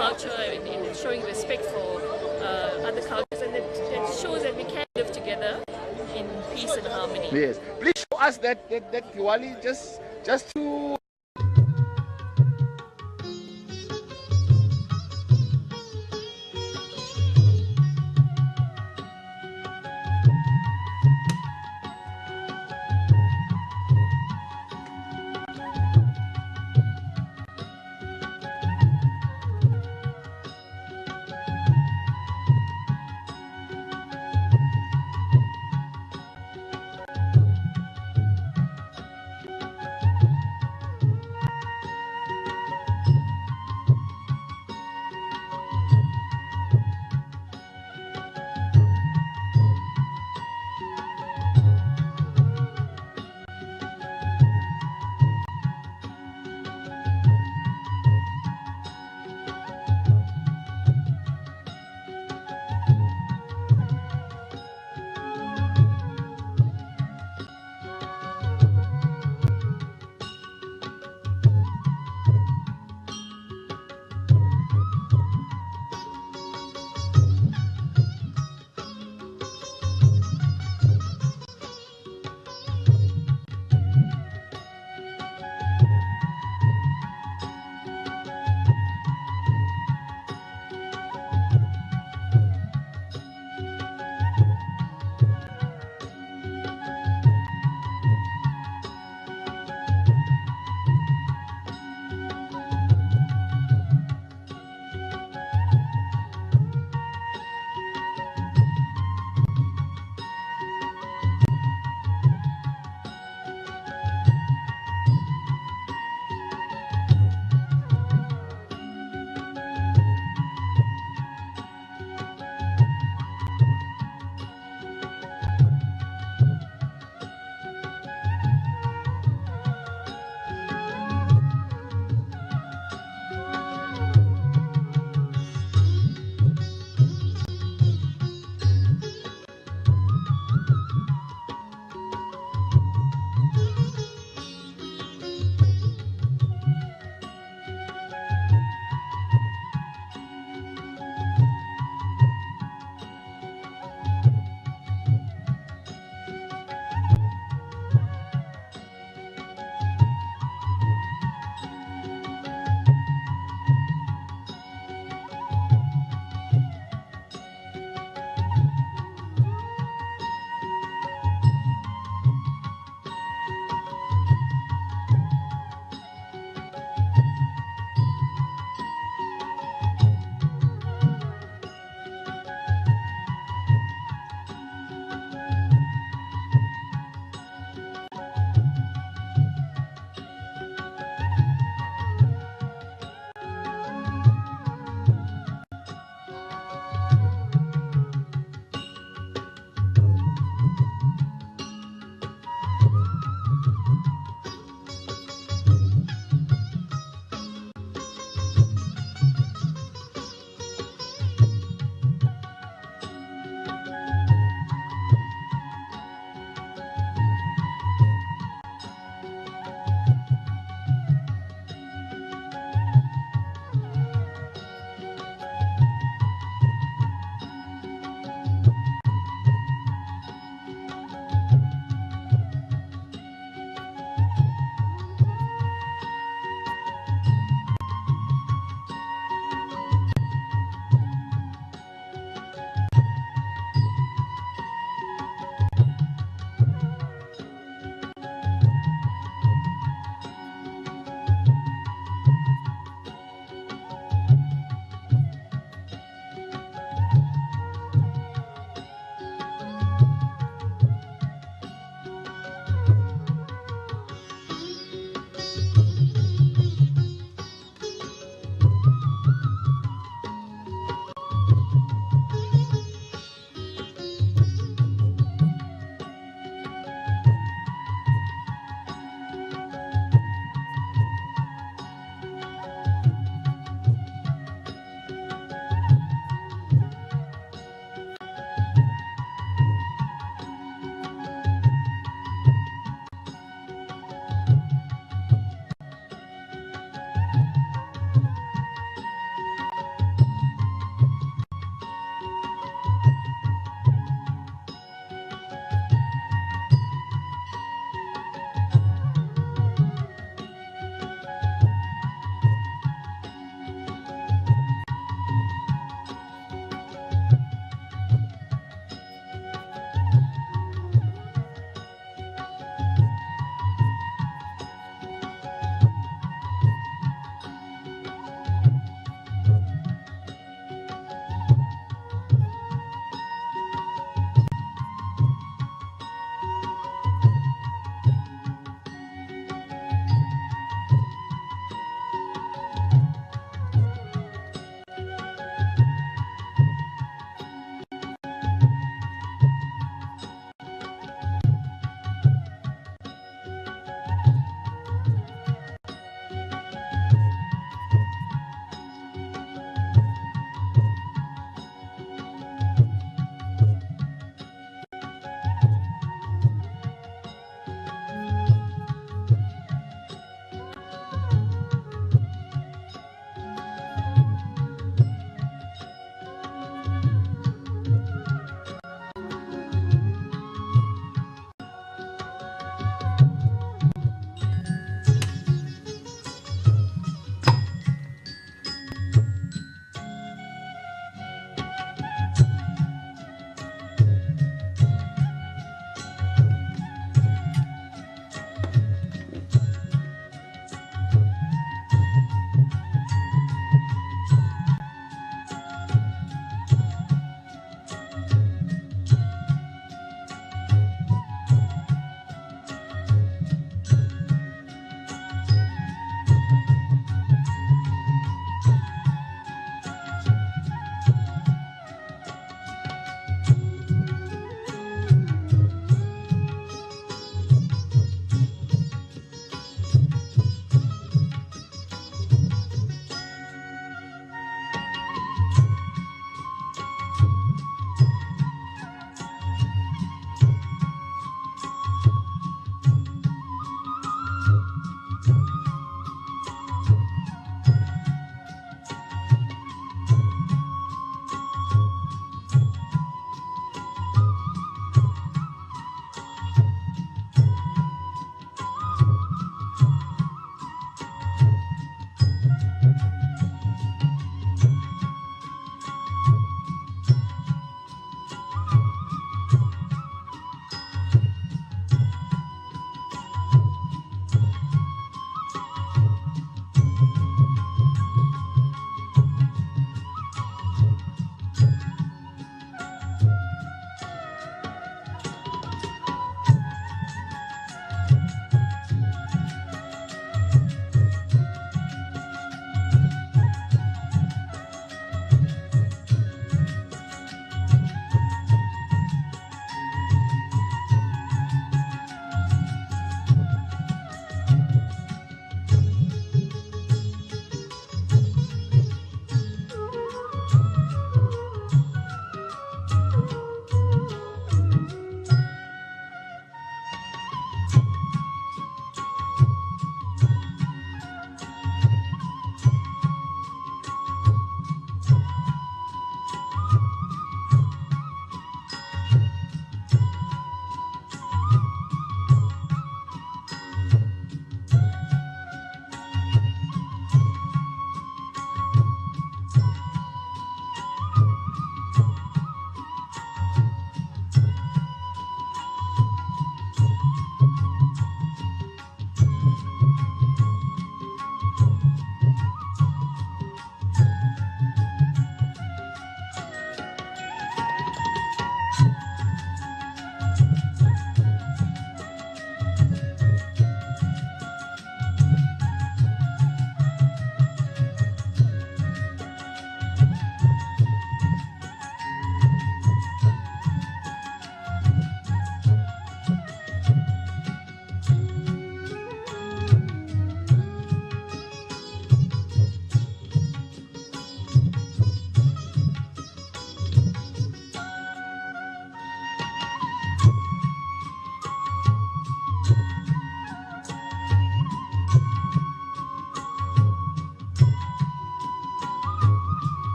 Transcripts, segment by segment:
culture and in showing respect for other cultures, and that shows that we can live together in peace and harmony. Yes. Please show us that Diwali just to.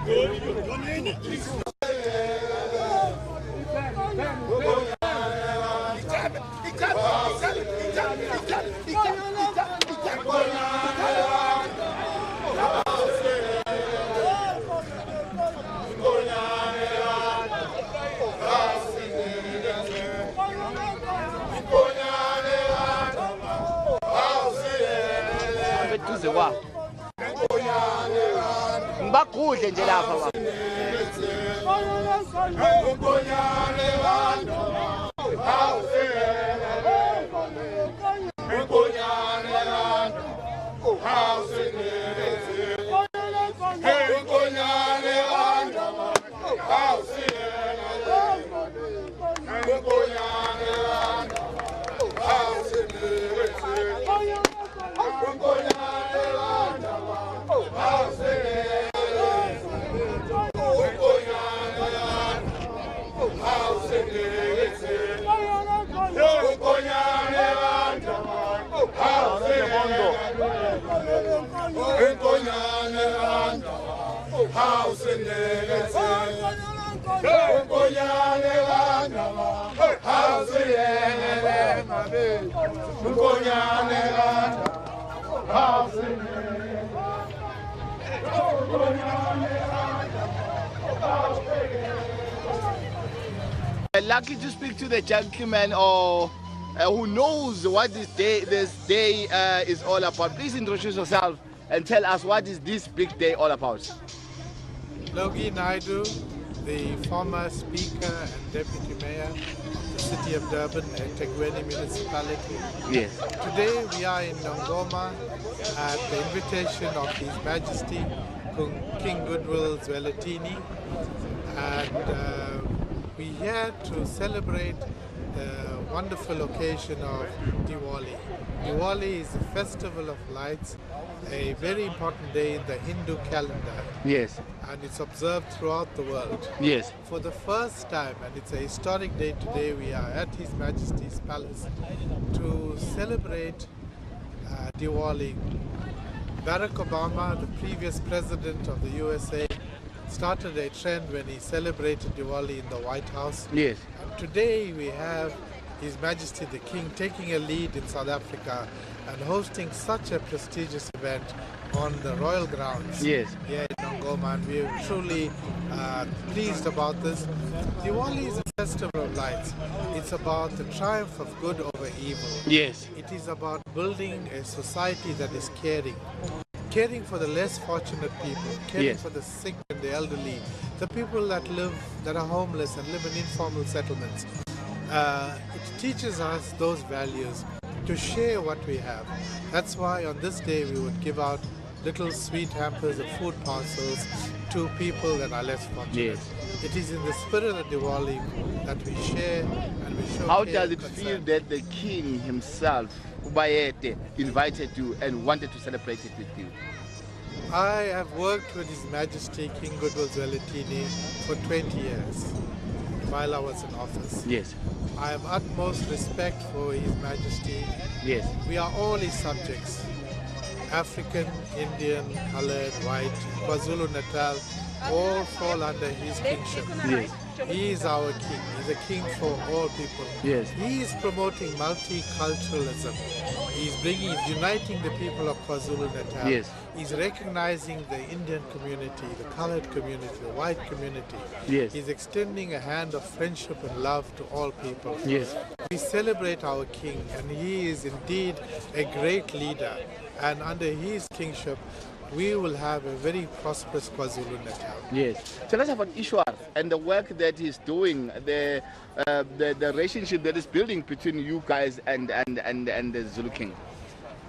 Beduze kwa ngibagudle nje lapha baba. Lucky to speak to the gentleman or who knows what this day is all about. Please introduce yourself and tell us what is this big day all about. Logi Naidu, the former Speaker and Deputy Mayor of the City of Durban and Tegweni Municipality. Yes. Today we are in Nongoma at the invitation of His Majesty King Goodwill Zweletini, and we're here to celebrate the wonderful occasion of Diwali. Diwali is a festival of lights, a very important day in the Hindu calendar. Yes. And it's observed throughout the world. Yes. For the first time, and it's a historic day today, we are at His Majesty's Palace to celebrate Diwali. Barack Obama, the previous president of the USA, started a trend when he celebrated Diwali in the White House. Yes. And today we have His Majesty the King taking a lead in South Africa and hosting such a prestigious event on the royal grounds. Yes. Here in Nongoma, and we are truly pleased about this. Diwali is a festival of lights. It's about the triumph of good over evil. Yes. It is about building a society that is caring for the less fortunate people, caring Yes. for the sick and the elderly, the people that are homeless and live in informal settlements. It teaches us those values to share what we have. That's why on this day we would give out little sweet hampers of food parcels to people that are less fortunate. Yes. It is in the spirit of Diwali that we share and we show How care does and it concern. feel that the king himself, Ubayete, invited you and wanted to celebrate it with you? I have worked with His Majesty King Goodwill Zweletini for 20 years while I was in office. Yes. I have utmost respect for His Majesty. Yes. We are all his subjects. African, Indian, colored, white, KwaZulu-Natal, all fall under his kingship. Yes. He is our king. He's a king for all people. Yes. He is promoting multiculturalism. He's uniting the people of KwaZulu-Natal. Yes. He's recognizing the Indian community, the colored community, the white community. Yes. He's extending a hand of friendship and love to all people. Yes. We celebrate our king, and he is indeed a great leader. And under his kingship, we will have a very prosperous KwaZulu-Natal. Yes. Tell us about Ishwar and the work that he's doing, the relationship that is building between you guys and the Zulu King.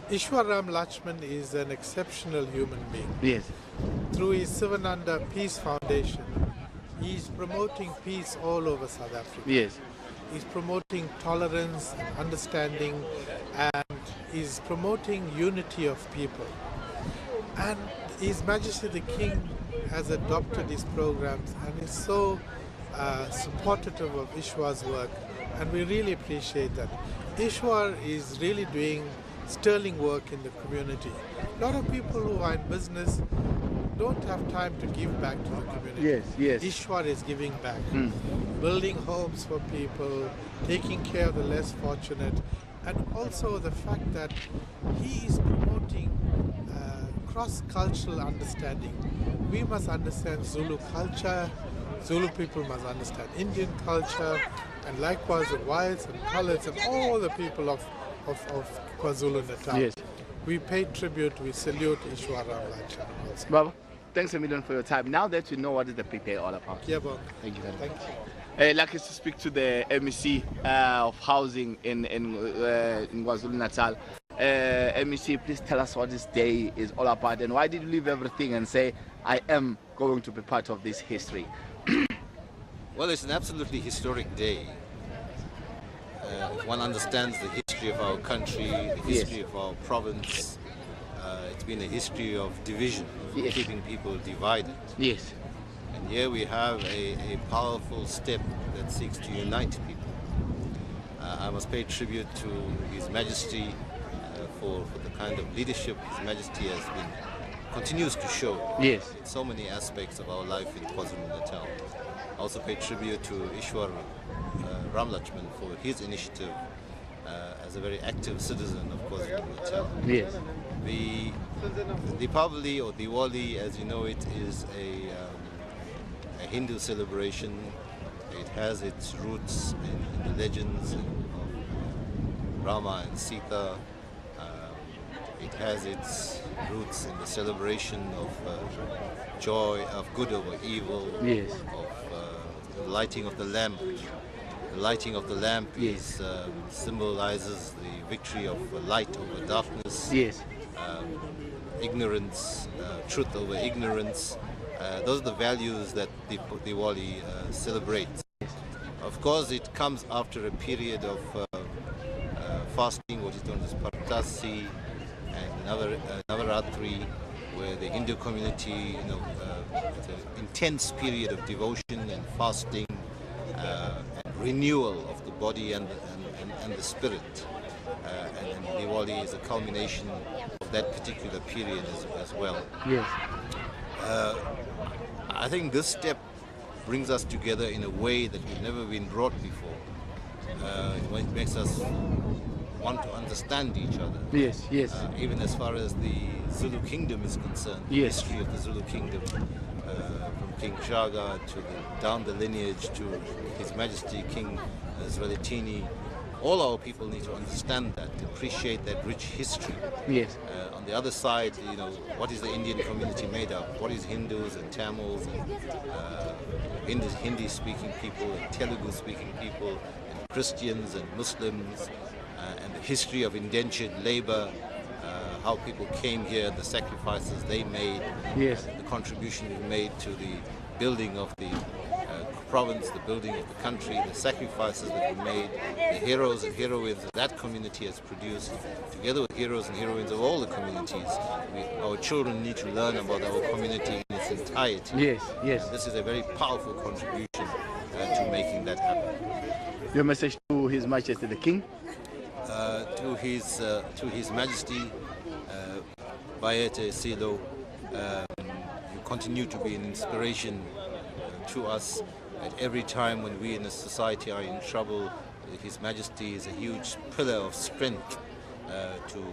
Ishwar Ram Lachman is an exceptional human being. Yes. Through his Sivananda Peace Foundation, he's promoting peace all over South Africa. Yes. He's promoting tolerance, understanding, and he's promoting unity of people. And His Majesty the King has adopted his programs and is so supportive of Ishwar's work, and we really appreciate that. Ishwar is really doing sterling work in the community. A lot of people who are in business don't have time to give back to the community. Yes, yes. Ishwar is giving back, building homes for people, taking care of the less fortunate, and also the fact that he is promoting cross-cultural understanding. We must understand Zulu culture, Zulu people must understand Indian culture, and likewise the whites and colours and all the people of KwaZulu-Natal. Yes. We pay tribute, we salute Ishwar Ramlacha. Baba, thanks a million for your time. Now that you know what is the big day all about. Yeah, Bob. Thank you very much. Thank you. Lucky to speak to the MEC of housing in KwaZulu-Natal. MEC, please tell us what this day is all about and why did you leave everything and say, I am going to be part of this history? Well, it's an absolutely historic day. If one understands the history of our country, the history of our province, it's been a history of division, of keeping people divided. Yes. And here we have a powerful step that seeks to unite people. I must pay tribute to His Majesty for the kind of leadership His Majesty continues to show in so many aspects of our life in KwaZulu-Natal. I also pay tribute to Ishwar Ramlachman for his initiative as a very active citizen of KwaZulu-Natal. Yes. The Deepavali or Diwali, as you know it, is a Hindu celebration. It has its roots in the legends of Rama and Sita. It has its roots in the celebration of joy, of good over evil, of the lighting of the lamp. The lighting of the lamp symbolizes the victory of light over darkness, ignorance, truth over ignorance. Those are the values that Diwali celebrates. Of course, it comes after a period of fasting, what is known as Partasi, and Navaratri, where the Hindu community, it's an intense period of devotion and fasting and renewal of the body and the spirit. And Diwali is a culmination of that particular period as well. Yes. I think this step brings us together in a way that we've never been brought before. It makes us want to understand each other. Yes, yes. Even as far as the Zulu kingdom is concerned, the history of the Zulu kingdom, from King Shaka down the lineage to His Majesty King Zwelithini. All our people need to understand that, appreciate that rich history. Yes. On the other side, what is the Indian community made of? What is Hindus and Tamils and Hindi-speaking people and Telugu-speaking people and Christians and Muslims, and the history of indentured labor, how people came here, the sacrifices they made, the contribution we made to the building of the province, the building of the country, the sacrifices that were made, the heroes and heroines that that community has produced, together with heroes and heroines of all the communities. Our children need to learn about our community in its entirety. Yes, yes. And this is a very powerful contribution to making that happen. Your message to His Majesty the King? To His Majesty, Bayete Silo, you continue to be an inspiration to us. At every time when we in a society are in trouble, His Majesty is a huge pillar of strength to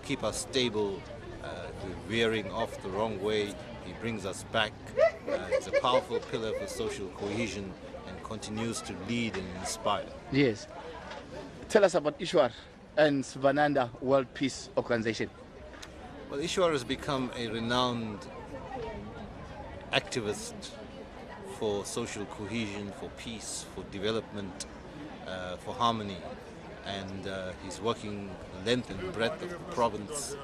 keep us stable. We're veering off the wrong way, he brings us back. He's a powerful pillar for social cohesion and continues to lead and inspire. Yes. Tell us about Ishwar and Svananda World Peace Organization. Well, Ishwar has become a renowned activist for social cohesion, for peace, for development, for harmony. And he's working the length and breadth of the province,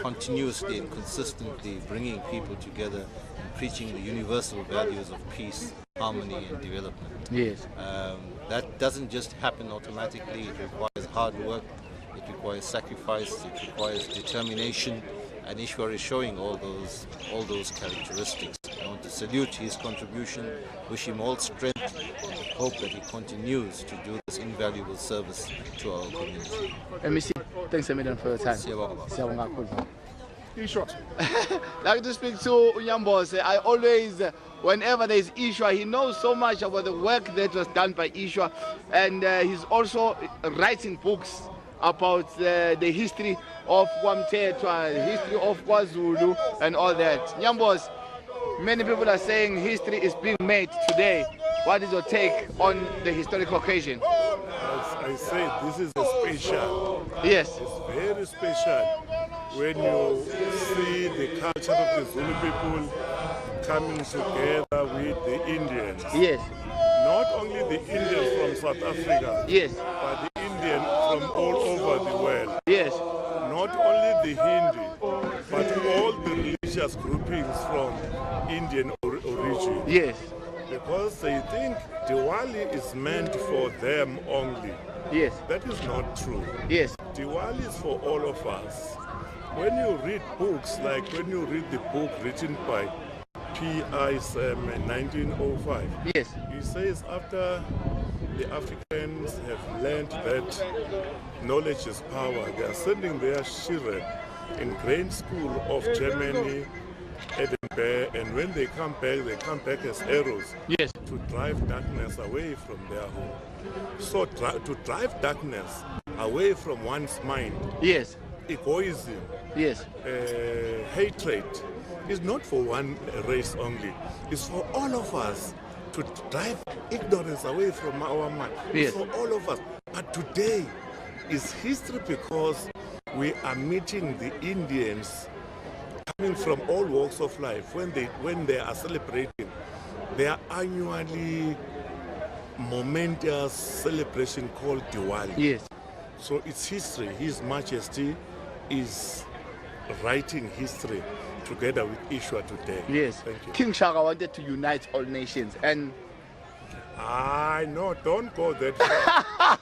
continuously and consistently bringing people together and preaching the universal values of peace, harmony and development. Yes. That doesn't just happen automatically. It requires hard work, it requires sacrifice, it requires determination, and Ishwar is showing all those characteristics. I want to salute his contribution, wish him all strength, and hope that he continues to do this invaluable service to our community. MEC, thanks a million for your time. Siyabonga. Siyabonga kakhulu. Ishwa. Like to speak to Unyambose. I always, whenever there's Ishwa, he knows so much about the work that was done by Ishwa, and he's also writing books about the history of Kwamtetwa, the history of KwaZulu, and all that. Nyambos, many people are saying history is being made today. What is your take on the historical occasion? As I said, this is a special. Yes. It's very special when you see the culture of the Zulu people coming together with the Indians. Yes. Not only the Indians from South Africa, Yes. but the Indians from all over the world. Yes. Not only the Hindi, but all the religious groupings from Indian origin. Yes. Because they think Diwali is meant for them only. Yes. That is not true. Yes. Diwali is for all of us. When you read books, like when you read the book written by P.I. Sam in 1905, Yes. he says after the Africans have learned that knowledge is power, they are sending their children in grade school of Germany, Edinburgh, and when they come back as arrows Yes. to drive darkness away from their home. So to drive darkness away from one's mind, Yes. egoism, Yes. hatred, is not for one race only. It's for all of us to drive ignorance away from our mind. Yes. It's for all of us. But today is history because we are meeting the Indians coming from all walks of life when they are celebrating their annually momentous celebration called Diwali. Yes. So it's history. His Majesty is writing history together with Ishwa today. Yes. Thank you. King Shaka wanted to unite all nations, and No, don't go that far.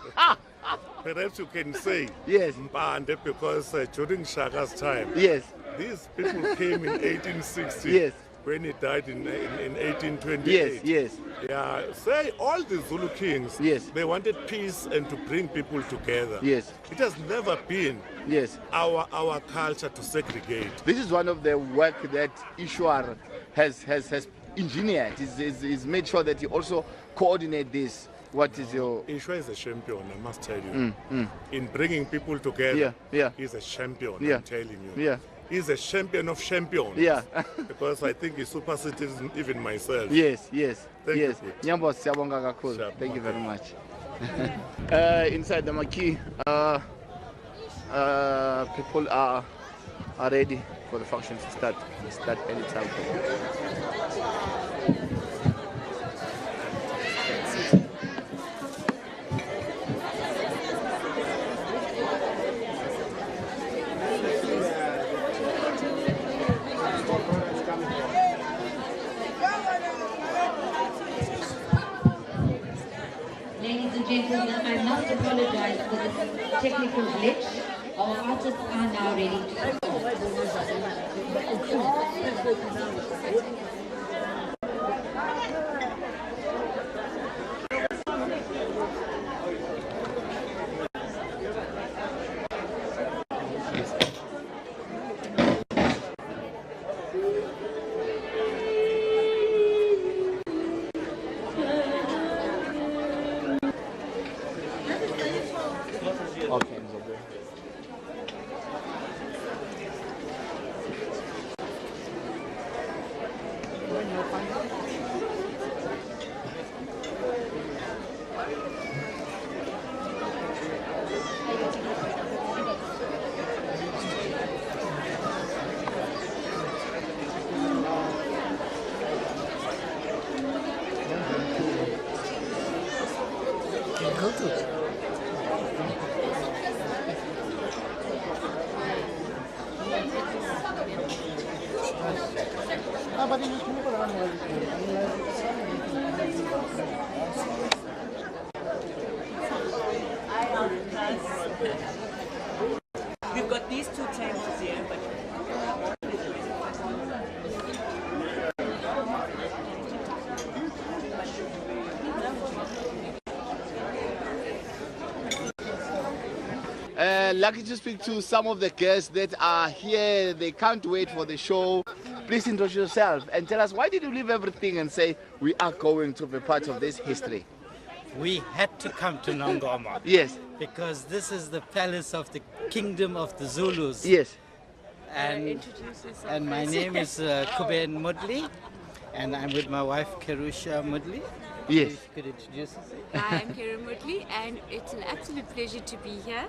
Perhaps you can say Yes. Mpande because during Shaka's time, yes. these people came in 1860 Yes. when he died in 1828. Yes. Yes. Yeah, say all the Zulu kings, Yes. they wanted peace and to bring people together. Yes. It has never been Yes. our culture to segregate. This is one of the work that Ishwar has engineered. He's made sure that he also coordinate this. What is your... Ishwa is a champion, I must tell you. In bringing people together, Yeah, yeah. he's a champion, Yeah. I'm telling you. Yeah. He's a champion of champions. Yeah. Because I think he supersedes even myself. Yes, yes, Thank yes. you. Nyambo, siyabonga kakhulu. Siyabonga. Thank you very much. Inside the marquee, people are ready for the function to start. We start anytime. Ladies and gentlemen, I must apologize for this technical glitch. Our artists are now ready to perform. Okay, Nzobe. We've got these two tables here, but Lucky to speak to some of the guests that are here. They can't wait for the show. Please introduce yourself and tell us, why did you leave everything and say we are going to be part of this history? We had to come to Nongoma. Yes. Because this is the palace of the kingdom of the Zulus. Yes. And my name is Kuben Mudli, and I'm with my wife Kerusha Mudli. Yes. If you could introduce yourself. Hi, I'm Kira Mutli, and it's an absolute pleasure to be here.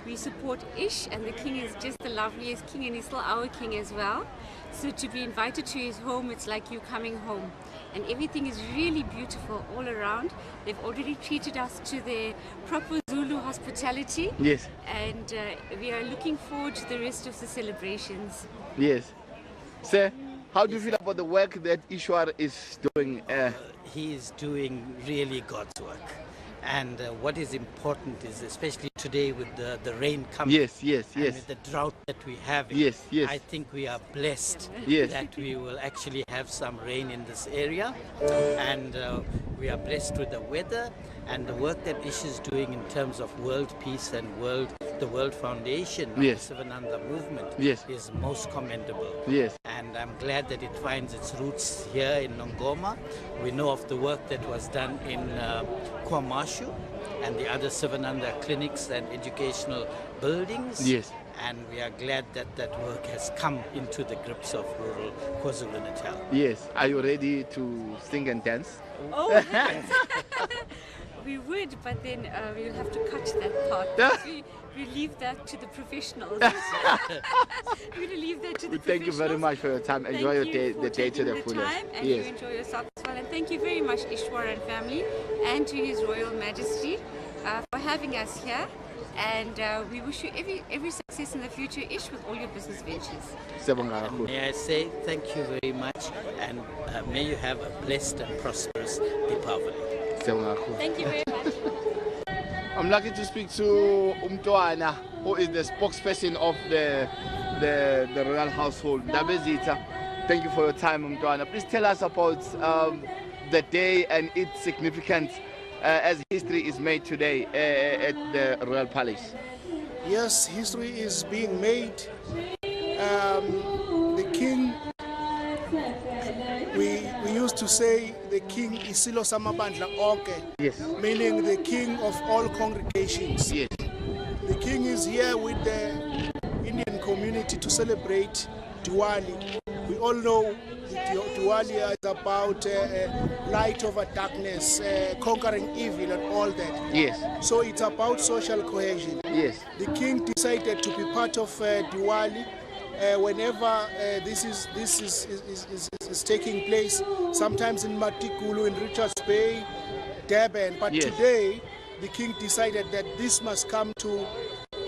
We support Ish, and the king is just the loveliest king, and he's still our king as well. So to be invited to his home, it's like you coming home. And everything is really beautiful all around. They've already treated us to their proper Zulu hospitality. Yes. And we are looking forward to the rest of the celebrations. Yes. Sir, how do you feel about the work that Ishwar is doing? He is doing really God's work. And what is important is, especially today with the rain coming, yes, and with the drought that we have, yes, yes, I think we are blessed yes, that we will actually have some rain in this area, and we are blessed with the weather and the work that Ish is doing in terms of world peace and the World Foundation of yes, the Sivananda movement yes, is most commendable. Yes. And I'm glad that it finds its roots here in Nongoma. We know of the work that was done in Kwamashu and the other Sivananda clinics and educational buildings. Yes. And we are glad that that work has come into the grips of rural KwaZulu-Natal. Yes. Are you ready to sing and dance? Oh, we would, but then we'll have to cut that part. We leave that to the professionals. We'll leave that to the professionals. Thank you very much for your time. Enjoy your day, the day to the fullest. And you enjoy yourself as well. And thank you very much, Ishwar and family, and to His Royal Majesty for having us here. And we wish you every success in the future, Ish, with all your business ventures. May I say thank you very much, and may you have a blessed and prosperous Diwali. Thank you very much. I'm lucky to speak to Umtwana, who is the spokesperson of the royal household. Dabezita, thank you for your time, Umtwana. Please tell us about the day and its significance as history is made today at the Royal Palace. Yes, history is being made. The king, we used to say the king is Silo Samabandla Onke, yes, meaning the king of all congregations. Yes. The king is here with the Indian community to celebrate Diwali. We all know Diwali is about light over darkness, conquering evil and all that. Yes. So it's about social cohesion. Yes. The king decided to be part of Diwali whenever this is taking place, sometimes in Matikulu, in Richards Bay, Durban. But yes, today, the king decided that this must come to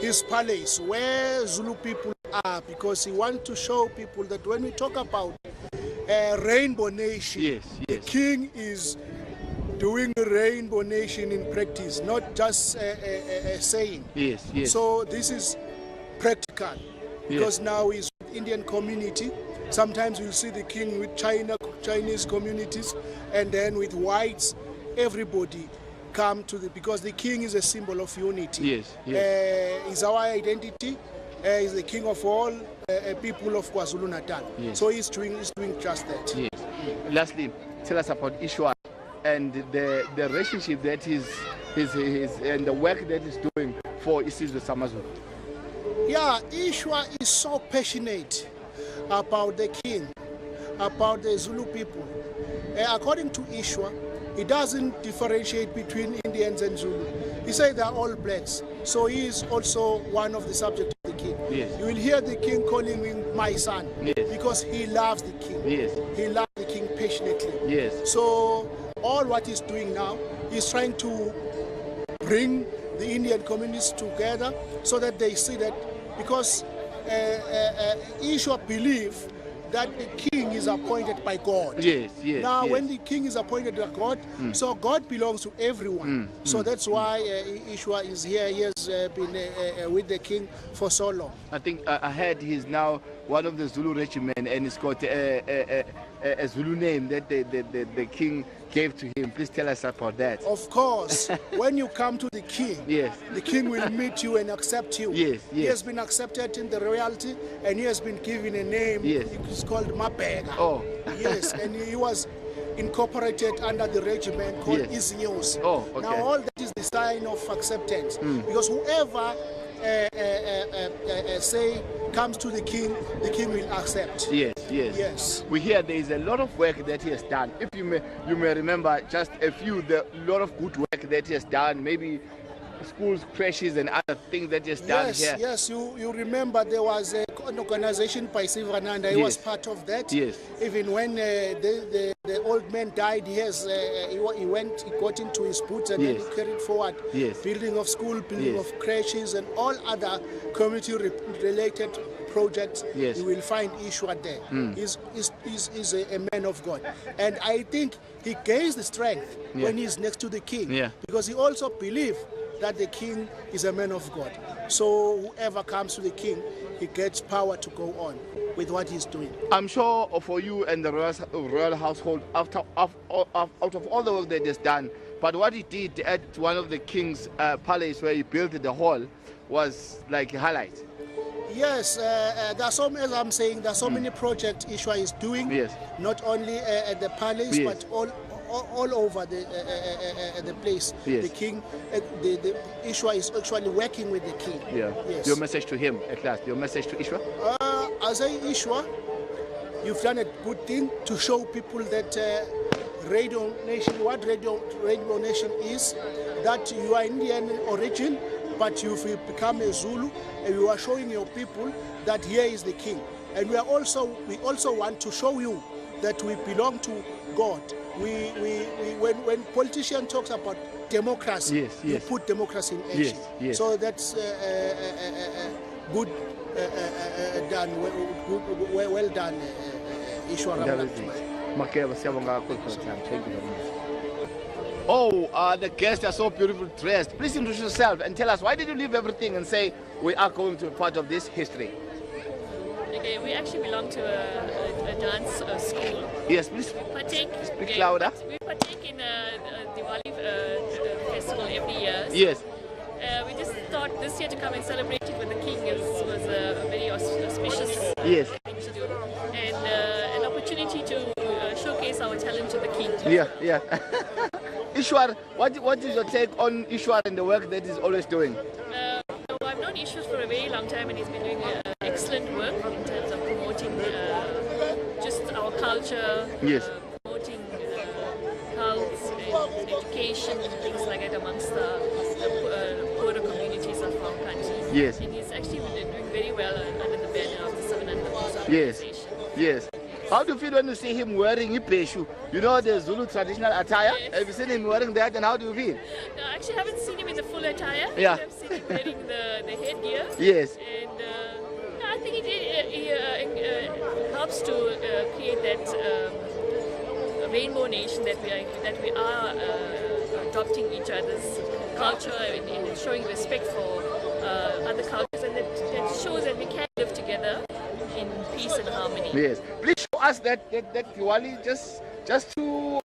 his palace where Zulu people are, because he wants to show people that when we talk about Rainbow Nation, yes, the king is doing the Rainbow Nation in practice, not just a saying. Yes, yes. So this is practical, because now he's with Indian community. Sometimes we'll see the king with Chinese communities, and then with whites, everybody come to because the king is a symbol of unity. Yes, yes. Is our identity. He's the king of all people of KwaZulu-Natal. Yes. So he's doing just that. Yes. Lastly, tell us about Ishwar and the relationship that his and the work that he's doing for Isizwe Samazulu. Yeah, Ishwar is so passionate about the king, about the Zulu people. According to Ishwar, he doesn't differentiate between Indians and Zulu. He says they're all blacks. So he is also one of the subjects of the king. Yes. You will hear the king calling him my son, yes, because he loves the king. Yes. He loves the king passionately. Yes. So all what he's doing now, he's trying to bring the Indian communities together so that they see that, because Ishwar believes that the king is appointed by God. Yes, yes. Now, yes, when the king is appointed by God, so God belongs to everyone. So that's why Ishwar is here. He has been with the king for so long. I think I heard he's now one of the Zulu regiment, and it's got a Zulu name that the king gave to him. Please tell us about that. Of course, when you come to the king, Yes. the king will meet you and accept you. Yes, He yes. has been accepted in the royalty, and he has been given a name. Yes. It's called Mabega. Oh. Yes, and he was incorporated under the regiment called Yes. Isinyos. Oh, okay. Now all that is the sign of acceptance, because whoever say comes to the king will accept. Yes, yes. Yes. We hear there is a lot of work that he has done. If you may remember just a few, the lot of good work that he has done, maybe schools, crashes and other things that he has done here. Yes, you remember there was an organization by Sivananda. He was part of that. Yes. Even when the old man died, he got into his boots and then Yes. he carried forward Yes. building of school, building Yes. of crashes and all other community-related projects. Yes. You will find Ishwa there. He's a man of God. And I think he gains the strength when he's next to the king. Yeah. Because he also believes that the king is a man of God. So whoever comes to the king, he gets power to go on with what he's doing. I'm sure for you and the royal household, out of all the work that he has done, but what he did at one of the king's palace where he built the hall was like a highlight. Yes, there are so, as I'm saying, there are so many projects Ishwa is doing. Yes. Not only at the palace, Yes. but all over the place. Yes. The king, the Ishwa is actually working with the king. Yeah. Yes. Your message to him at last. Your message to Ishwa? As a Ishwa, you've done a good thing to show people that Radio Nation, what Radio Nation is, that you are Indian origin, but you've become a Zulu, and you are showing your people that here is the king. And we also want to show you that we belong to God. When politician talks about democracy, Yes, you yes. put democracy in action. Yes, yes. So that's good done, well done, Ishwa Ramnath. Makeba, siyabonga kakhulu for the time. Thank you very much. Oh, the guests are so beautifully dressed. Please introduce yourself and tell us, why did you leave everything and say we are going to be part of this history? Okay, we actually belong to a dance school. Yes, please speak louder. We partake in a Diwali festival every year. So, Yes. we just thought this year to come and celebrate it with the king was a very auspicious Yes. thing to do, and an opportunity to showcase our talent to the king. Yeah, yeah. Ishwar, what is your take on Ishwar and the work that he's always doing? I've known Ishwar for a very long time, and he's been doing excellent work in terms of promoting just our culture, Yes. promoting health and education and things like that amongst the poorer communities of our country. Yes. And he's actually been doing very well under the banner of the 700 Yes, organization. yes. How do you feel when you see him wearing ipeshu? You know the Zulu traditional attire? Yes. Have you seen him wearing that, and how do you feel? No, I actually haven't seen him in the full attire. Yeah. I've seen him wearing the headgear. Yes. And no, I think it helps to create that rainbow nation that we are adopting each other's culture and showing respect for other cultures, and that shows that we can live together in peace and harmony. Yes. Please show us that Diwali just to